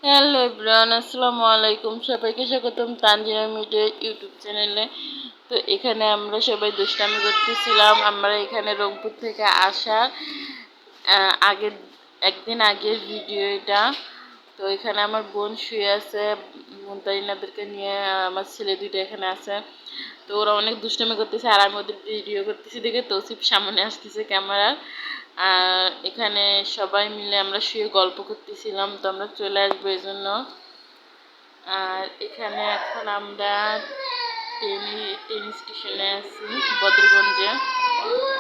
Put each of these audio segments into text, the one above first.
Hello everyone, আসসালামু আলাইকুম। সবাইকে স্বাগতম তানজিনা মিডিয়া ইউটিউব চ্যানেলে। তো এখানে আমরা সবাই দুষ্টামি করতেছিলাম। আমরা এখানে রংপুর থেকে আসা আগের একদিন আগের ভিডিও এটা। তো এখানে আমার বোন শুয়ে আছে মুনতাহিনাদেরকে নিয়ে, আমার ছেলে দুইটা এখানে আছে। তো ওরা অনেক দুষ্টামি করতেছে আর আমি ওদের ভিডিও করতেছি দেখে তৌসিফ সামনে আসতেছে ক্যামেরার। আর এখানে সবাই মিলে আমরা শুয়ে গল্প করতেছিলাম, তো আমরা চলে আসবো এই জন্য। আর এখানে এখন আমরা ট্রেন স্টেশনে আছি বদরগঞ্জে।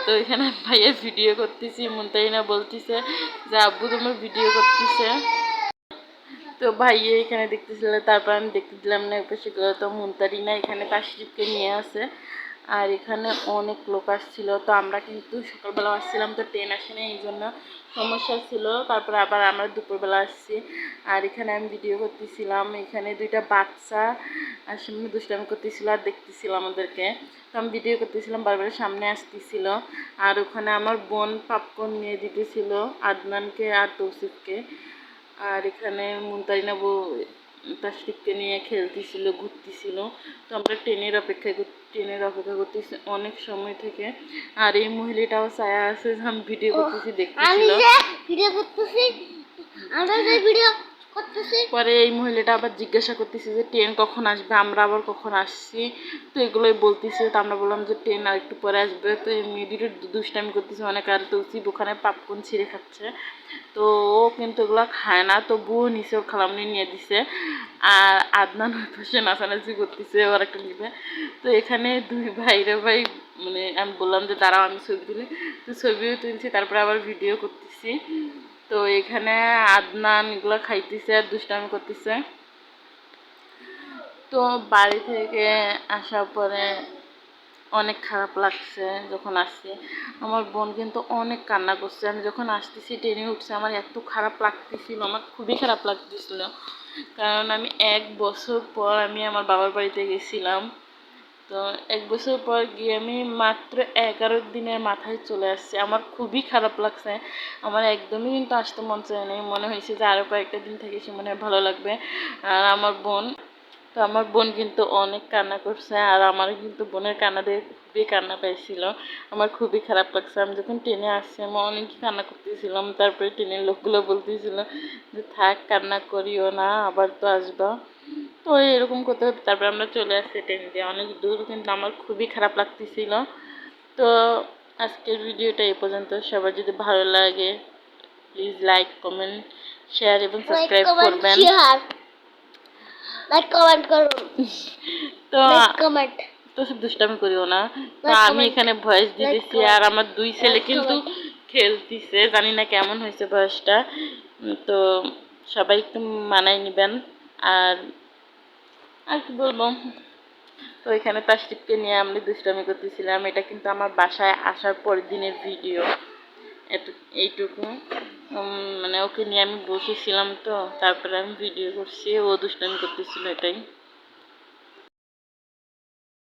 তো এখানে ভাইয়া ভিডিও করতেছি, মুনতাহিনা বলতেছে যে আব্বু তোমার ভিডিও করতেছে। তো ভাইয়া এখানে দেখতেছিল, তারপর আমি দেখতে দিলাম না। সেগুলো তো মুনতাহিনা এখানে তাশরিফকে নিয়ে আসে। আর এখানে অনেক লোক আসছিল। তো আমরা কিন্তু সকালবেলা আসছিলাম, তো ট্রেন আসেনি, এই জন্য সমস্যা ছিল। তারপরে আবার আমরা দুপুরবেলা আসছি। আর এখানে আমি ভিডিও করতেছিলাম। এখানে দুইটা বাচ্চা সামনে দুষ্টামি করতেছিল আর দেখতেছিল আমাদেরকে। তো আমি ভিডিও করতেছিলাম, বারবার সামনে আসতেছিল। আর ওখানে আমার বোন পপকর্ন নিয়ে দিতেছিল আদনানকে আর তৌসিফকে। আর এখানে মুনতাহিনা তাশরিফকে নিয়ে খেলতেছিল, ঘুরতেছিল। তো আমরা ট্রেনের অপেক্ষা করতেছি অনেক সময় থেকে। আর এই মহিলাটাও ছায়া আছে, আমি ভিডিও করতেছি দেখতেছিল। পরে এই মহিলাটা আবার জিজ্ঞাসা করতেছে যে ট্রেন কখন আসবে, আমরা আবার কখন আসছি। তো এগুলোই বলতেছে। তো আমরা বললাম যে ট্রেন আর একটু পরে আসবে। তো এই মেয়েটির দুষ্টামি করতেছে অনেক। আর তৌসিফ ওখানে পপকর্ন ছিঁড়ে খাচ্ছে। তো ও কিন্তু এগুলো খায় না, তো বুও নিচে ওর খালামনি নিয়ে দিছে। আর আদনান ওই পাশে নাচানাচি করতেছে ওর একটা নিবে। তো এখানে দুই ভাইরে ভাই, মানে আমি বললাম যে দাঁড়াও আমি ছবি তুলি। তো ছবিও তুলছি, তারপরে আবার ভিডিও করতেছি। তো এখানে আদনান এগুলো খাইতেছে আর দুষ্টামি করতেছে। তো বাড়ি থেকে আসার পরে অনেক খারাপ লাগছে যখন আসছি। আমার বোন কিন্তু অনেক কান্না করছে। আমি যখন আসতেছি ট্রেনে উঠছে, আমার এত খারাপ লাগতেছিল, আমার খুবই খারাপ লাগতেছিল। কারণ আমি 1 বছর পর আমি আমার বাবার বাড়িতে গেছিলাম। তো 1 বছর পর গিয়ে আমি মাত্র 11 দিনের মাথায় চলে আসছি। আমার খুবই খারাপ লাগছে। আমার একদমই কিন্তু আসতে মন চায়নি। মনে হয়েছে যে আরও কয়েকটা দিন থেকে সে মনে হয় ভালো লাগবে। আর আমার বোন কিন্তু অনেক কান্না করছে। আর আমার কিন্তু বোনের কান্না দিয়ে খুবই কান্না পাইছিল। আমার খুবই খারাপ লাগছে। আমি যখন ট্রেনে আসছি আমি অনেক কান্না করতেছিলাম। তারপরে ট্রেনের লোকগুলো বলতেছিল যে থাক কান্না করিও না, আবার তো আসবা। তো এরকম করতে করতে তারপরে আমরা চলে আসছি ট্রেন দিয়ে অনেক দূর, কিন্তু আমার খুবই খারাপ লাগতেছিল। তো আজকের ভিডিওটা এই পর্যন্ত। সবার যদি ভালো লাগে প্লিজ লাইক, কমেন্ট, শেয়ার এবং সাবস্ক্রাইব করবেন। লাইক কমেন্ট করুন। তো তো সব দুষ্টামি করিও না। তো আমি এখানে ভয়েস দিতেছি আর আমার দুই ছেলে কিন্তু খেলতেছে, জানি না কেমন হয়েছে ভয়েসটা। তো সবাই একটু মানায় নেবেন। আর আর কি বলবো। তো এখানে তাশরিফকে নিয়ে আমরা দুষ্টামি করতেছিলাম। এটা কিন্তু আমার বাসায় আসার পরের দিনের ভিডিও। এইটুকু মানে ওকে নিয়ে আমি বসেছিলাম, তো তারপরে আমি ভিডিও করছি, ও দুষ্টামি করতেছিল, এটাই।